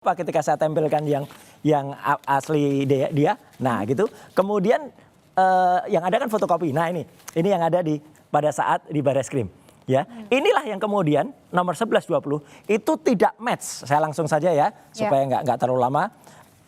Apa ketika saya tempelkan yang asli dia. Nah, gitu. Kemudian yang ada kan fotokopi. Nah, ini yang ada pada saat di Barreskrim. Ya, inilah yang kemudian nomor 1120 itu tidak match. Saya langsung saja ya supaya nggak terlalu lama.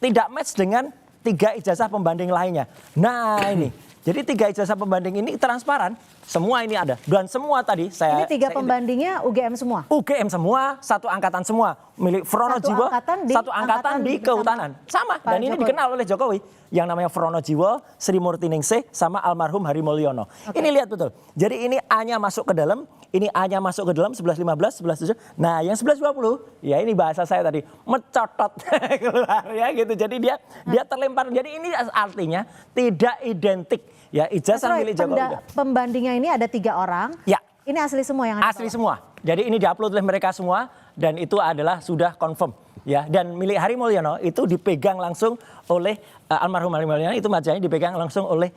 Tidak match dengan 3 ijazah pembanding lainnya. Nah, ini. Jadi 3 ijazah pembanding ini transparan. Semua ini ada. Dan semua tadi Ini 3 pembandingnya UGM semua? UGM semua, satu angkatan semua. Milik Fronojiwo, satu angkatan di Kehutanan. Sama. Dan ini dikenal oleh Jokowi. Yang namanya Fronojiwo, Sri Murtiningsih, sama almarhum Hari Mulyono. Ini lihat betul. Jadi ini A-nya masuk ke dalam, ini A-nya masuk ke dalam 1115, 1117. Nah, yang 1120, ya ini bahasa saya tadi, mencotot keluar ya gitu. Jadi dia terlempar. Jadi ini artinya tidak identik. Ya, ijazah milik Jokowi. Pembandingnya ini ada 3 orang. Ya. Ini asli semua yang asli semua. Jadi ini diupload oleh mereka semua dan itu adalah sudah confirm. Ya, dan milik Hari Mulyono itu dipegang langsung oleh almarhum Hari Mulyono, itu majalahnya dipegang langsung oleh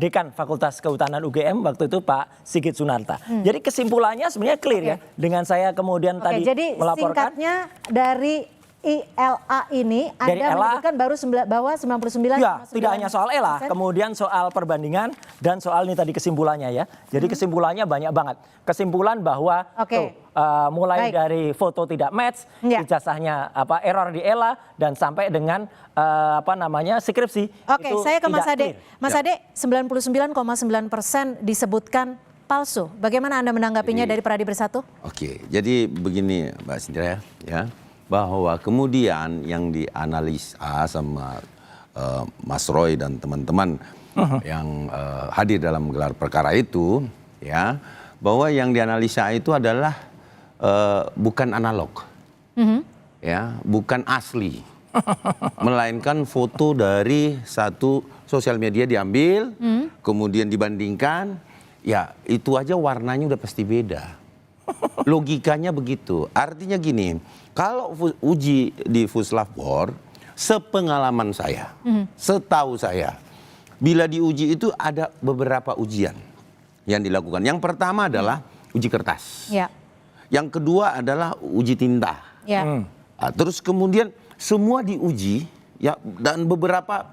Dekan Fakultas Kehutanan UGM waktu itu Pak Sigit Sunarta. Jadi kesimpulannya sebenarnya clear ya. Dengan saya kemudian tadi jadi melaporkan. Singkatnya dari ILA ini Anda menyebutkan bahwa 99. Ya, tidak hanya soal ELA, kemudian soal perbandingan dan soal ini tadi kesimpulannya ya. Jadi kesimpulannya banyak banget. Kesimpulan bahwa mulai dari foto tidak match, ijazahnya error di ELA dan sampai dengan skripsi. Oke, saya ke Mas Ade. Mas Ade, 99,9% disebutkan palsu. Bagaimana Anda menanggapinya dari Pradi Bersatu? Oke, jadi begini Mbak Sindra ya. Bahwa kemudian yang dianalisa sama Mas Roy dan teman-teman yang hadir dalam gelar perkara itu, ya, bahwa yang dianalisa itu adalah bukan analog, ya, bukan asli, melainkan foto dari satu sosial media diambil, kemudian dibandingkan, ya itu aja warnanya udah pasti beda. Logikanya begitu. Artinya gini, kalau uji di Puslapfor, sepengalaman saya, setahu saya, bila diuji itu ada beberapa ujian yang dilakukan. Yang pertama adalah uji kertas. Ya. Yang kedua adalah uji tinta. Ya. Terus kemudian semua diuji, ya, dan beberapa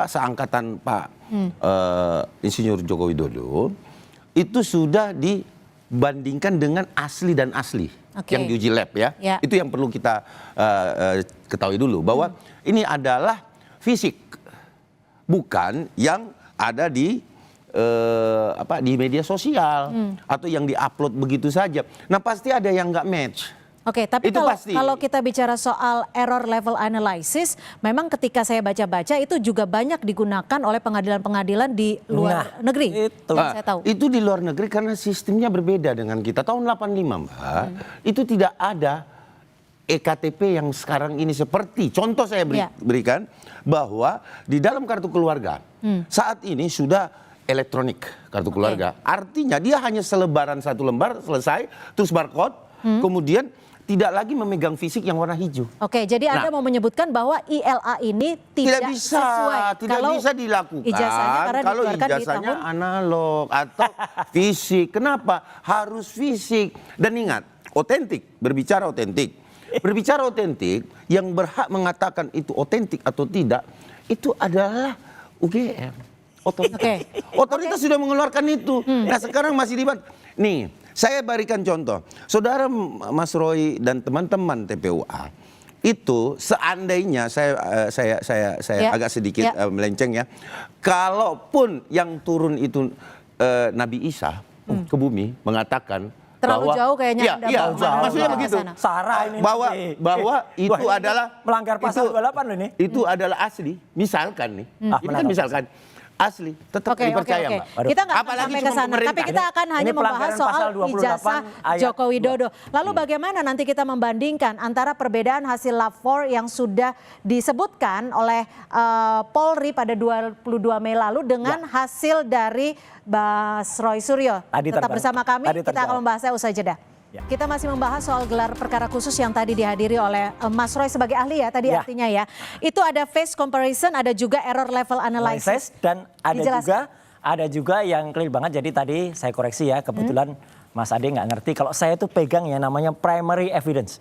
seangkatan Pak Insinyur Joko Widodo itu sudah dibandingkan dengan asli dan asli. Yang diuji lab ya. Itu yang perlu kita ketahui dulu bahwa ini adalah fisik, bukan yang ada di media sosial atau yang diupload begitu saja. Nah, pasti ada yang nggak match. Oke, tapi kalau kita bicara soal error level analysis, memang ketika saya baca-baca itu juga banyak digunakan oleh pengadilan-pengadilan di luar negeri. Saya tahu. Itu di luar negeri karena sistemnya berbeda dengan kita. Tahun 85 Mbak, itu tidak ada EKTP yang sekarang ini seperti. Contoh saya berikan bahwa di dalam kartu keluarga saat ini sudah elektronik kartu keluarga. Artinya dia hanya selebaran 1 lembar selesai, terus barcode, kemudian tidak lagi memegang fisik yang warna hijau. Oke, jadi Anda mau menyebutkan bahwa ILA ini tidak sesuai. Tidak bisa dilakukan kalau ijazahnya analog atau fisik. Kenapa? Harus fisik. Dan ingat, otentik, berbicara otentik. Berbicara otentik, yang berhak mengatakan itu otentik atau tidak, itu adalah UGM. Otoritas sudah mengeluarkan itu. Nah, sekarang masih dibahas. Nih, saya berikan contoh. Saudara Mas Roy dan teman-teman TPUA itu seandainya saya agak sedikit melenceng ya. Kalaupun yang turun itu Nabi Isa ke bumi mengatakan terlalu jauh kayaknya. Maksudnya begitu. Sarah ini bahwa itu adalah melanggar pasal 28 ini. Itu adalah asli. Misalkan nih. Ini kan misalkan asli, tetap dipercaya Mbak. Kita nggak akan sampai ke sana, tapi kita akan hanya membahas soal ijazah Joko Widodo. Lalu bagaimana nanti kita membandingkan antara perbedaan hasil Lab 4 yang sudah disebutkan oleh Polri pada 22 Mei lalu dengan hasil dari Mas Roy Suryo. Tetap bersama kami, kita akan membahasnya usai jeda. Kita masih membahas soal gelar perkara khusus yang tadi dihadiri oleh Mas Roy sebagai ahli ya tadi artinya ya. Itu ada face comparison, ada juga error level analysis. Dan ada juga yang clear banget. Jadi tadi saya koreksi ya, kebetulan Mas Ade nggak ngerti. Kalau saya tuh pegang ya namanya primary evidence.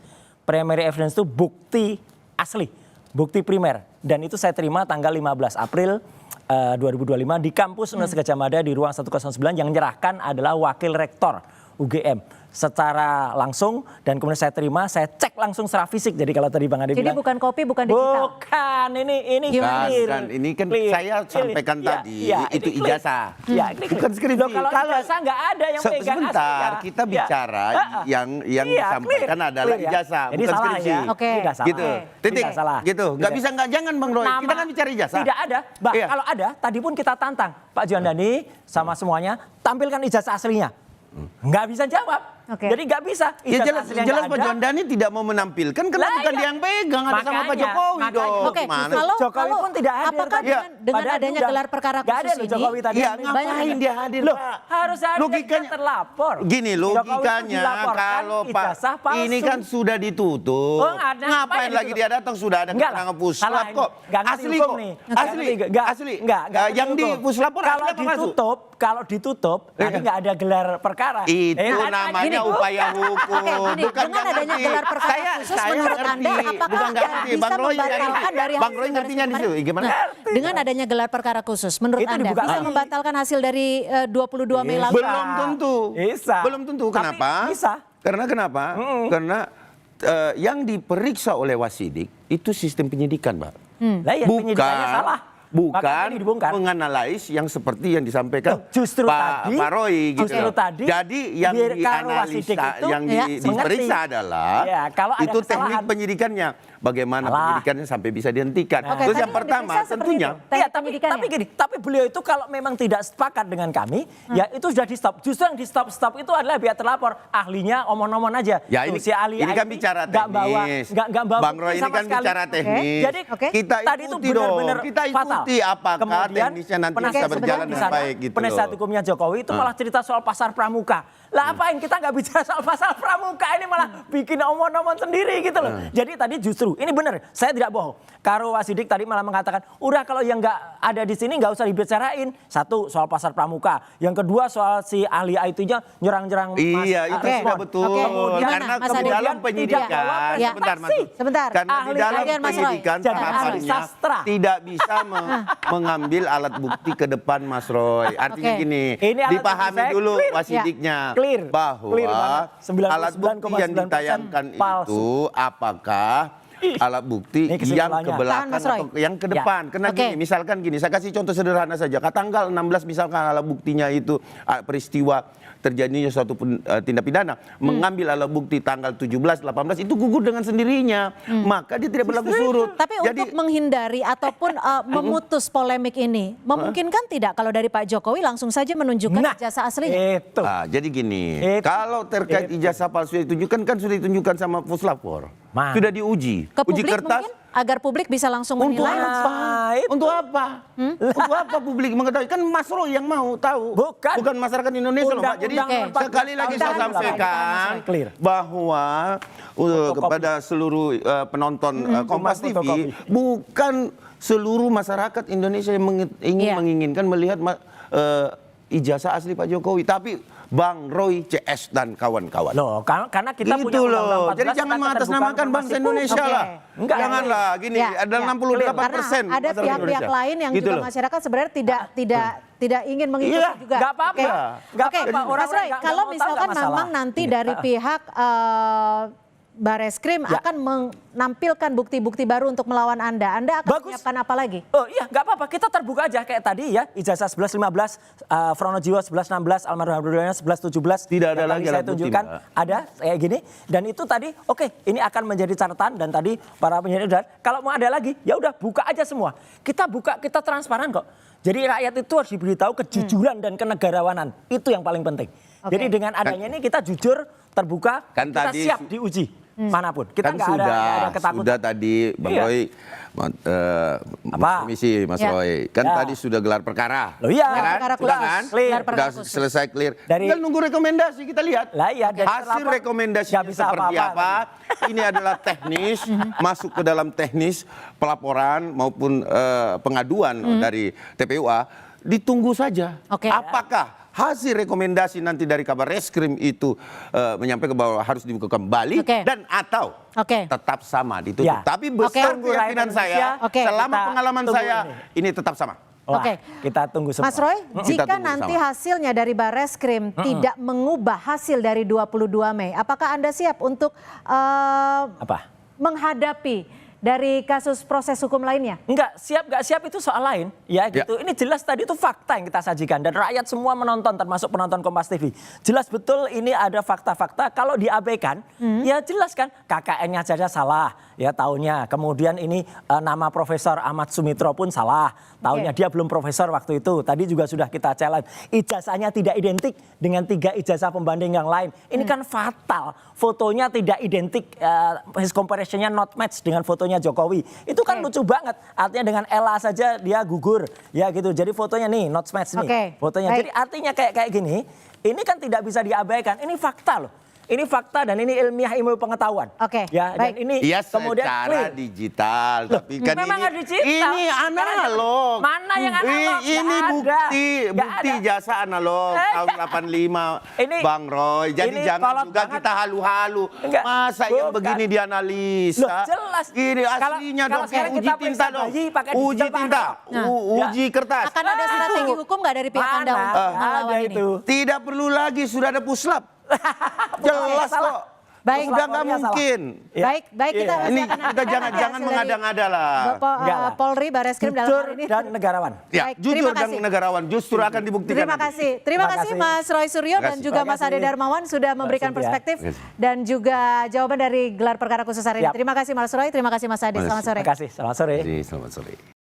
primary evidence itu bukti asli, bukti primer. Dan itu saya terima tanggal 15 April 2025 di kampus Universitas Gadjah Mada di ruang 109 yang menyerahkan adalah wakil rektor UGM secara langsung, dan kemudian saya terima, saya cek langsung secara fisik. Jadi kalau tadi Bang Ade Jadi bilang, bukan kopi, bukan digital. Bukan, ini clear. Ini kan Clear. saya sampaikan tadi, itu ini clear. ijazah. Ya, ini Bukan skripsi. Loh, kalau ijazah nggak ada yang pegang Sebentar, aslinya. kita bicara yang clear, disampaikan adalah clear ya. ijazah, Jadi bukan salah skripsi. ya. Oke. Tidak salah. Gitu. Titik. Tidak salah. Gitu. Nggak bisa, jangan Bang Roy. Kita kan bicara ijazah. Tidak ada. Iya. Kalau ada, tadi pun kita tantang Pak Juandani sama semuanya, tampilkan ijazah aslinya. Nggak bisa jawab. Oke. Jadi nggak bisa. Ya Ijazah aslinya jelas nggak Pak ada. Juandani tidak mau menampilkan karena Lah, bukan iya. dia yang pegang, ada sama Pak Makanya, Jokowi makanya. dong. Oke, Gimana? Jokowi pun tidak hadir apakah tadi. dengan Padahal adanya udah. gelar perkara Nggak ada khusus loh ini, Jokowi tadi. Iya, yang ngapain dia hadir, Loh, Pak? harus hadir, Logikanya dia terlapor. Gini Jokowi itu logikanya dilaporkan kalau Pak ijazah palsu. ini kan sudah ditutup. Oh, ada. Ngapain Ngapain lagi ditutup? dia datang, sudah ada Enggak keterangan lah. puslap Salah kok. ini. Nggak ngerti Asli hukum kok. nih. Asli. Asli. Enggak Yang di ngerti hukum. puslapor Kalau asli apa palsu? kalau ditutup, tadi nggak ada gelar perkara. Itu kan, namanya gini, upaya hukum. Oke, gini, Bukan dengan nggak adanya ngerti. gelar perkara khusus menurut ngerti. Anda, apakah Bukan nggak Anda ngerti. bisa Bang Roy membatalkan dari Bang hasil Roy ngertinya di baris situ. kemarin? Gimana? Nah, dengan adanya gelar perkara khusus, menurut Itu Anda dibuka bisa lagi. membatalkan hasil dari 22 Mei lalu? Belum tentu. Bisa. Belum tentu. Tapi Kenapa? bisa. Karena kenapa? Karena yang diperiksa oleh wasidik itu sistem penyidikan, Pak. Lah ya, penyidikannya salah. Bukan Makanya ini dibongkar. menganalais yang seperti yang disampaikan Justru Pak Roy gitu. justru tadi Jadi yang biar kalau wasidik dianalisa, itu yang ya, diperiksa mengerti. adalah Ya, kalau ada itu teknik kesalahan. penyidikannya. Bagaimana Salah. penyidikannya sampai bisa dihentikan. Oke, Terus tadi yang pertama diperiksa seperti tentunya itu. Iya, Teknik tapi penyidikannya. gini, tapi beliau itu kalau memang tidak sepakat dengan kami, ya itu sudah di stop. Justru yang di stop itu adalah pihak terlapor, ahlinya omong-omong aja. Ya Tuh, ini, si ahli ini kan IT bicara nggak bawa, teknis. nggak bawa Bang bukti Roy ini sama kan sekali. bicara teknis. Jadi kita tadi itu ikuti dong. benar-benar Kita fatal. ikuti apakah Kemudian teknisnya nanti penasihat bisa hukum berjalan di dengan sana, baik gitu penasihat loh. hukumnya Jokowi itu malah cerita soal pasar pramuka. Lah apain kita nggak bicara soal pasar pramuka, ini malah bikin omong-omong sendiri gitu loh. Jadi tadi justru ini benar, saya tidak bohong. Karo Wasidik tadi malah mengatakan, udah kalau yang nggak ada di sini nggak usah dibicarain. Satu soal pasar pramuka, yang kedua soal si ahli IT-nya nyerang-nyerang. Iya, itu Oke. sudah betul. Oke. Kemudian Karena Mas di Adi. dalam Tidak penyidikan, bawa Ya. sebentar Mas. Sebentar. Karena di Ahli dalam bagian Mas Roy. penyidikan Jadi ahli tahapannya sastra. tidak bisa mengambil alat bukti ke depan Mas Roy. Artinya Oke. gini, Ini alat dipahami bukti saya dulu clear. wasidiknya Clear. bahwa Clear banget. alat bukti yang 99,9% ditayangkan palsu. itu apakah alat bukti Ini yang kesimpulannya. ke belakang Tahan, Mas Roy. atau yang ke depan. Karena Oke. gini, misalkan gini, saya kasih contoh sederhana saja. Tanggal 16 misalkan alat buktinya itu peristiwa terjadinya suatu tindak pidana, mengambil alat bukti tanggal 17, 18 itu gugur dengan sendirinya. Maka dia tidak berlaku surut. Tapi untuk menghindari ataupun memutus polemik ini, memungkinkan tidak kalau dari Pak Jokowi langsung saja menunjukkan ijazah aslinya? Itu. Nah, jadi gini, Itu. kalau terkait ijazah palsu yang ditunjukkan kan sudah ditunjukkan sama puslapor. Man. Sudah diuji. Ke Uji publik kertas. mungkin agar publik bisa langsung Untuk menilai. apa? itu. Untuk apa? Untuk apa publik mengetahui? Kan Mas Roy yang mau tahu. Bukan. Masyarakat Indonesia loh, Pak. Jadi Undang-undang sekali lagi saya 14 sampaikan Clear. bahwa kepada seluruh penonton Kompas TV, Fotokopi. bukan seluruh masyarakat Indonesia yang Iya. menginginkan melihat ijazah asli Pak Jokowi, tapi Bang Roy CS dan kawan-kawan. Loh, karena kita punya Gitu undang-undang loh. 14 Jadi jangan tentang mengatasnamakan keterbukaan bangsa informasi Indonesia Oke. lah. Enggak. Janganlah gini, Ya, ada ya. 68% Karena ada masyarakat pihak-pihak Indonesia. lain yang Gitu juga loh. masyarakat sebenarnya tidak ingin mengikuti Iya, juga. nggak apa-apa. Oke. Nggak Oke, apa-apa. Mas Orang-orang Roy, nggak kalau mau tahu, misalkan nggak masalah. memang nanti dari pihak Bareskrim Ya. akan menampilkan bukti-bukti baru untuk melawan Anda akan Bagus. menyiapkan apa lagi? Oh iya, nggak apa-apa. Kita terbuka aja kayak tadi ya. Ijazah 11-15, Frono Jiwo 11-16, almarhum Abdurrahman 11-17. Tidak ada yang lagi tadi saya alat bukti, tunjukkan. Mbak. Ada kayak gini. Dan itu tadi, oke, ini akan menjadi catatan. Dan tadi para penyidik udah, kalau mau ada lagi, ya udah buka aja semua. Kita buka, kita transparan kok. Jadi rakyat itu harus diberitahu kejujuran dan kenegarawanan. Itu yang paling penting. Oke. Jadi dengan adanya ini kita jujur, terbuka, Kan kita tadi siap diuji. Manapun. Kita Kan nggak ada ketakutan. sudah tadi Bang Iya. Roy, Apa? Komisi Mas Ya. Roy, kan Ya. tadi sudah gelar perkara. Loh iya. Ya kan? Perkara Sudah khusus. kan? Clear. Gelar perkara Sudah khusus. selesai clear. Dari- Tinggal nunggu rekomendasi kita lihat. Lah iya, dari Hasil terlapor rekomendasi nggak bisa seperti apa-apa. apa? Ini adalah teknis, masuk ke dalam teknis pelaporan maupun pengaduan dari TPUA. Ditunggu saja. Oke. Apakah hasil rekomendasi nanti dari Kabar Reskrim itu menyampaikan bahwa harus dibuka kembali dan atau tetap sama ditutup. Ya. Tapi besar keyakinan saya, selama pengalaman saya ini tetap sama. Kita tunggu semua. Mas Roy, jika nanti hasilnya dari Barreskrim tidak mengubah hasil dari 22 Mei, apakah Anda siap untuk menghadapi dari kasus proses hukum lainnya? Enggak, nggak siap itu soal lain. Ya gitu. Ini jelas tadi itu fakta yang kita sajikan. Dan rakyat semua menonton, termasuk penonton Kompas TV. Jelas betul ini ada fakta-fakta. Kalau diabaikan, ya jelas kan KKN-nya saja salah. Ya tahunnya. Kemudian ini nama Profesor Ahmad Sumitro pun salah. Tahunnya dia belum profesor waktu itu. Tadi juga sudah kita challenge. Ijazahnya tidak identik dengan 3 ijazah pembanding yang lain. Ini kan fatal. Fotonya tidak identik. His comparison-nya not match dengan fotonya Jokowi. Itu kan lucu banget. Artinya dengan Ella saja dia gugur. Ya gitu. Jadi fotonya nih not match nih. Fotonya. Jadi artinya kayak gini. Ini kan tidak bisa diabaikan. Ini fakta loh. Ini fakta dan ini ilmiah ilmu pengetahuan. Ya, dan ini kemudian secara digital. Tapi kan ini analog. Mana yang analog? Ini bukti jasa analog tahun 85 Bang Roy. Jadi jangan juga kita halu-halu. Masa yang begini dianalisa? Jelas. Ini aslinya dong. Uji tinta dong. Uji tinta. Uji kertas. Akan ada strategi hukum nggak dari pihak Anda untuk melawan ini? Tidak perlu lagi, sudah ada puslap. Jelas kok. Baik, sudah nggak mungkin. Baik kita ini kita jangan mengada-ngada lah. Bapak Polri, Barreskrim dalam hal ini dan negarawan. Ya, jujur dan negarawan justru akan dibuktikan. Terima kasih Mas Roy Suryo dan juga Mas Ade Darmawan sudah memberikan perspektif dan juga jawaban dari gelar perkara khusus hari ini. Terima kasih Mas Roy, terima kasih Mas Ade. Selamat sore. Terima kasih. Selamat sore. Selamat sore.